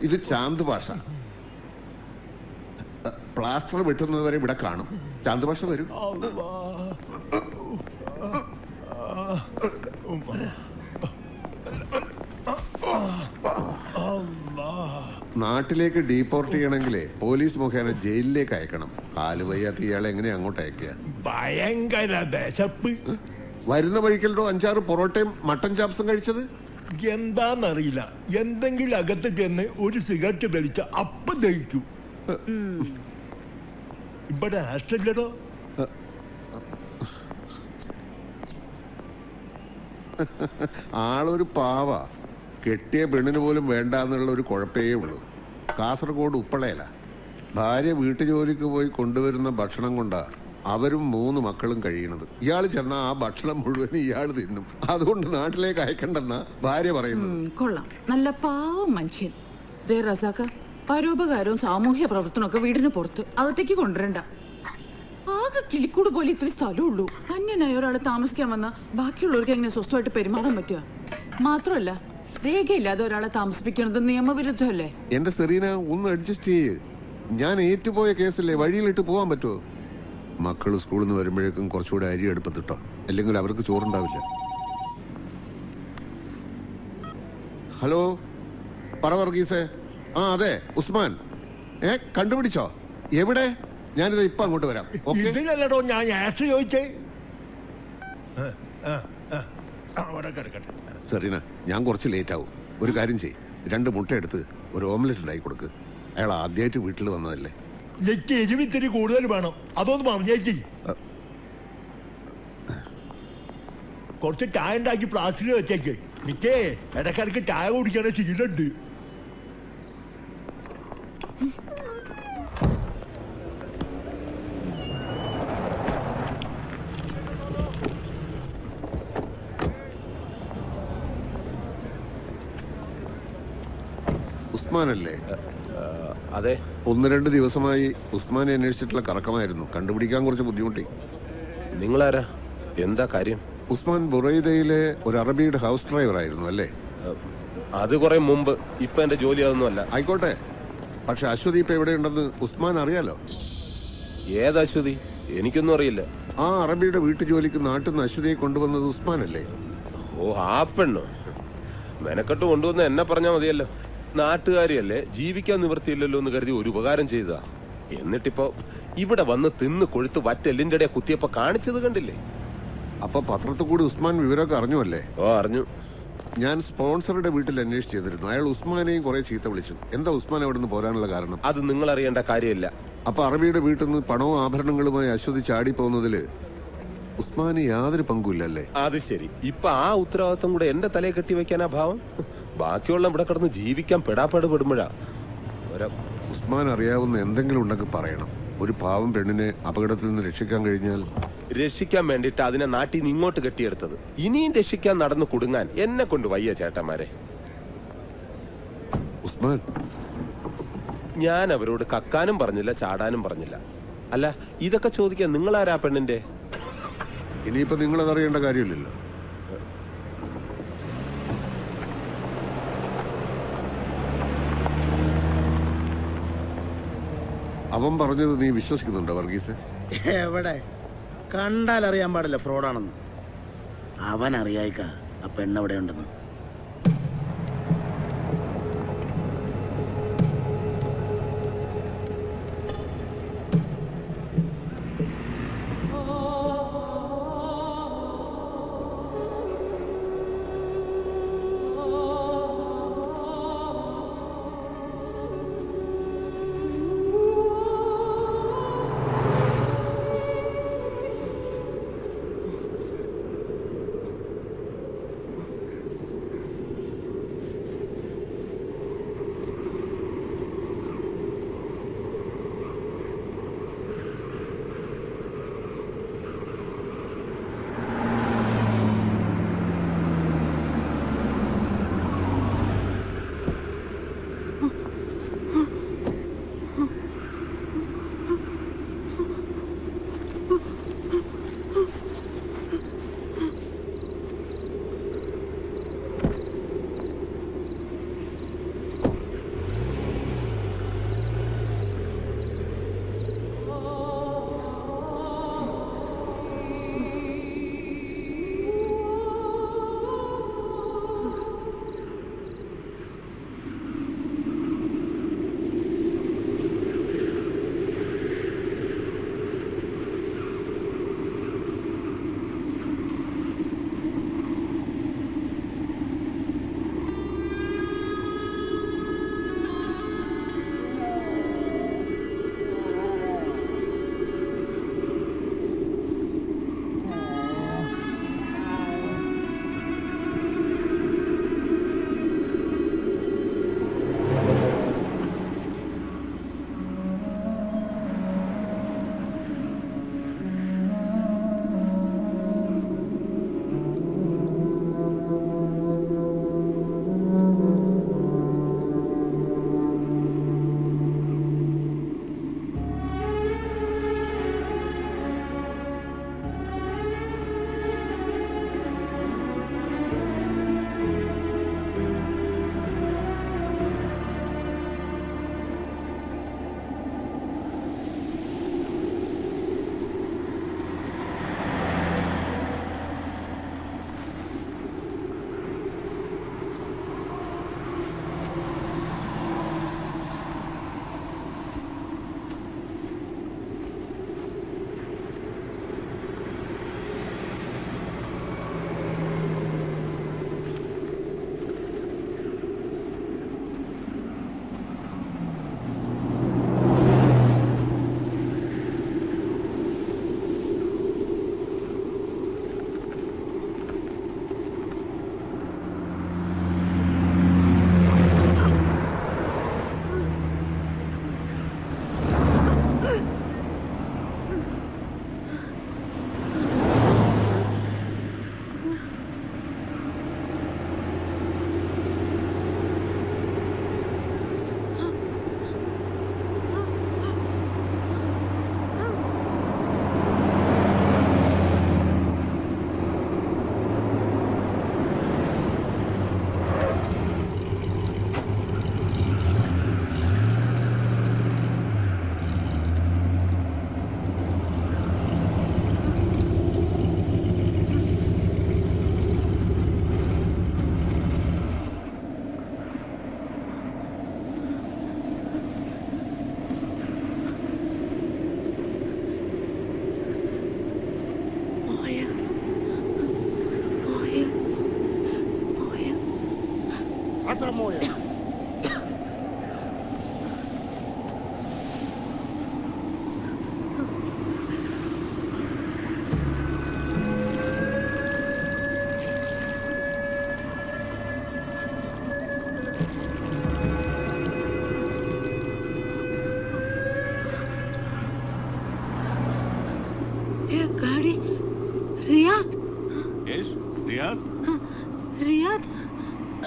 ഇത് ചാന്ത് ഭാഷ. പ്ലാസ്റ്റർ വെട്ടുന്നത് വരെ ഇവിടെ കാണും. ചാന്ത് ഭാഷ വരും. നാട്ടിലേക്ക് ഡീപ്പോർട്ട് ചെയ്യണമെങ്കിലേ പോലീസ് മുഖേന ജയിലിലേക്ക് അയക്കണം. കാല് വയ്യാത്ത ഇയാളെ എങ്ങനെ അങ്ങോട്ട് അയക്കുക? ഭയങ്കര വിശപ്പ്. വരുന്ന വഴിക്കല്ലോ 5-6 പൊറോട്ടയും മട്ടൻ ചാപ്സും കഴിച്ചത്. എന്താന്നറിയില്ല, എന്തെങ്കിലും അകത്ത് ചെന്ന് ഒരു സിഗരറ്റ് വലിച്ച അപ്പം ദഹിക്കും. ഇവിടെ ആസ്റ്റല്ലോ. ആളൊരു പാവ. കെട്ടിയ പെണ്ണിന് പോലും വേണ്ടാന്നുള്ള ഒരു കുഴപ്പേ ഉള്ളൂ. കാസർഗോഡ് ഉപ്പളയില. ഭാര്യ വീട്ടുജോലിക്ക് പോയി കൊണ്ടുവരുന്ന ഭക്ഷണം കൊണ്ടാ അവരും 3 മക്കളും കഴിയണത്. ഇയാൾ ചെന്നാ ആ ഭക്ഷണം മുഴുവൻ ഇയാൾ തിന്നും. അതുകൊണ്ട് നാട്ടിലേക്ക് അയക്കണ്ടെന്നാ ഭാര്യ പറയുന്നത്. കൊള്ളാം, നല്ല പാവം മനുഷ്യൻ. ദേ റസാക്ക, പരോപകാരവും സാമൂഹ്യ പ്രവർത്തനമൊക്കെ വീടിന് പുറത്ത് അകത്തേക്ക് കൊണ്ടുവരണ്ട. ആകെ കിളിക്കൂട് പോലെ ഇത്തിരി സ്ഥലമുള്ളൂ. അന്യനായ ഒരാളെ താമസിക്കാൻ വന്ന ബാക്കിയുള്ളവർക്ക് എങ്ങനെ സ്വസ്ഥമായിട്ട് പെരുമാറാൻ പറ്റുക? മാത്രമല്ല, രേഖയില്ലാതെ ഒരാളെ താമസിപ്പിക്കുന്നത് നിയമവിരുദ്ധമല്ലേ? എന്റെ സെറീന, ഒന്ന് അഡ്ജസ്റ്റ് ചെയ്യ്. ഞാൻ ഏറ്റുപോയ കേസല്ലേ, വഴിയിലിട്ട് പോകാൻ പറ്റുമോ? മക്കൾ സ്കൂളിൽ നിന്ന് വരുമ്പോഴേക്കും കുറച്ചുകൂടെ അരി അടുപ്പത്തിട്ടോ, അല്ലെങ്കിൽ അവർക്ക് ചോറുണ്ടാവില്ല. ഹലോ, പറ വർഗീസേ. ആ അതെ, ഉസ്മാൻ. കണ്ടുപിടിച്ചോ? എവിടെ? ഞാനിത് ഇപ്പൊ അങ്ങോട്ട് വരാം. ഇതിനല്ലടോ ഞാൻ ചോദിച്ചേ. സെറീന, ഞാൻ കുറച്ച് ലേറ്റ് ആവും. ഒരു കാര്യം ചെയ്യ്, 2 മുട്ട എടുത്ത് ഒരു ഓംലെറ്റ് ഉണ്ടാക്കി കൊടുക്ക്. അയാൾ ആദ്യമായിട്ട് വീട്ടിൽ വന്നതല്ലേ. എരിവിത്തിരി കൂടുതൽ വേണം, അതൊന്ന് പറഞ്ഞേക്ക്. കുറച്ച് ചായ ഉണ്ടാക്കി പ്ലാസ്റ്റിക്കിൽ വെച്ചേക്ക്. നിക്കേ, ഇടയ്ക്കിടയ്ക്ക് ചായ കുടിക്കാനേ ശീലമുണ്ട്. ഉസ്മാനല്ലേ? അതെ. 1-2 ദിവസമായി ഉസ്മാനെ അന്വേഷിച്ചിട്ടുള്ള കറക്കമായിരുന്നു. കണ്ടുപിടിക്കാൻ കുറച്ച് ബുദ്ധിമുട്ടി. നിങ്ങളാരാ? എന്താ കാര്യം? ഉസ്മാൻ ബുറൈദയിലെ ഒരു അറബിയുടെ ഹൗസ് ഡ്രൈവർ ആയിരുന്നു അല്ലേ? അത് കുറെ മുമ്പ്. ഇപ്പൊ എന്റെ ജോലി അതൊന്നുമല്ല. ആയിക്കോട്ടെ, പക്ഷെ അശ്വതി ഇപ്പൊ എവിടെയുണ്ടെന്ന് ഉസ്മാൻ അറിയാലോ. ഏത് അശ്വതി? എനിക്കൊന്നും അറിയില്ല. ആ അറബിയുടെ വീട്ടു ജോലിക്ക് നാട്ടിൽ നിന്ന് അശ്വതിയെ കൊണ്ടുവന്നത് ഉസ്മാനല്ലേ? ഓ, ആ പെണ്ണോ? മെനക്കെട്ട് കൊണ്ടുവന്ന് എന്നെ പറഞ്ഞാൽ മതിയല്ലോ. നാട്ടുകാരിയല്ലേ, ജീവിക്കാൻ നിവൃത്തിയില്ലല്ലോ എന്ന് കരുതി ഒരു ഉപകാരം ചെയ്തതാ. എന്നിട്ടിപ്പോ ഇവിടെ വന്ന് തിന്ന് കൊഴുത്ത് വറ്റെല്ലിന്റെ ഇടയെ കുത്തിയപ്പോ കാണിച്ചത് കണ്ടില്ലേ? അപ്പൊ പത്രത്തിൽ കൂടി ഉസ്മാൻ വിവരമൊക്കെ അറിഞ്ഞു അല്ലേ? ഓ, അറിഞ്ഞു. ഞാൻ സ്പോൺസറുടെ വീട്ടിൽ അന്വേഷിച്ച് ചെയ്തിരുന്നു. അയാൾ ഉസ്മാനെയും കുറെ ചീത്ത വിളിച്ചു. എന്താ ഉസ്മാൻ അവിടെ നിന്ന് പോരാനുള്ള കാരണം? അത് നിങ്ങൾ അറിയേണ്ട കാര്യമില്ല. അപ്പൊ അറബിയുടെ വീട്ടിൽ നിന്ന് പണവും ആഭരണങ്ങളുമായി അശ്വതി ചാടി പോകുന്നതില് ഉസ്മാന് യാതൊരു പങ്കുമില്ലല്ലേ? അത് ശരി. ഇപ്പൊ ആ ഉത്തരവാദിത്വം കൂടെ എന്റെ തലയെ കെട്ടി വെക്കാനാ ഭാവം? ബാക്കിയുള്ള ഇവിടെ കിടന്ന് ജീവിക്കാൻ പെടാപ്പെടുമ്പോഴാ. ഉസ്മാൻ അറിയാവുന്ന എന്തെങ്കിലും ഉണ്ടെങ്കിൽ പറയണം. ഒരു പാവം പെണ്ണിനെ അപകടത്തിൽ നിന്ന് രക്ഷിക്കാൻ കഴിഞ്ഞാൽ. രക്ഷിക്കാൻ വേണ്ടിട്ട് അതിനെ നാട്ടിൽ നിന്ന് ഇങ്ങോട്ട് കെട്ടിയെടുത്തത്. ഇനിയും രക്ഷിക്കാൻ നടന്ന് കുടുങ്ങാൻ എന്നെ കൊണ്ട് വയ്യ ചേട്ടന്മാരെ. ഉസ്മാൻ, ഞാൻ അവരോട് കക്കാനും പറഞ്ഞില്ല, ചാടാനും പറഞ്ഞില്ല. അല്ല, ഇതൊക്കെ ചോദിക്കാൻ നിങ്ങളാരാ പെണ്ണിന്റെ? ഇനിയിപ്പോ നിങ്ങളതറിയേണ്ട കാര്യമില്ലല്ലോ. അവൻ പറഞ്ഞത് നീ വിശ്വസിക്കുന്നുണ്ടോ വർഗീസ്? എവിടെ? കണ്ടാൽ അറിയാൻ പാടില്ല ഫ്രോഡാണെന്ന്. അവൻ അറിയായിക്ക ആ പെണ്ണെവിടെ ഉണ്ടെന്ന്.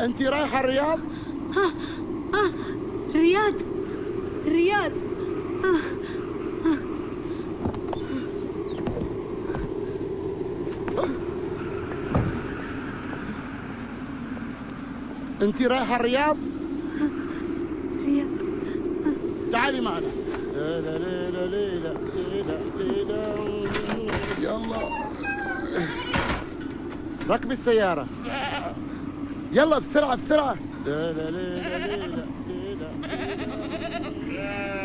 انت رايحه الرياض؟ رياض رياض. انت رايحه الرياض؟ رياض. تعالي معنا. ليلى ليلى ليلى ليلى ليلى. يلا ركبي السيارة، يلا بسرعة بسرعة. ليلى ليلى ليلى ليلى ليلى.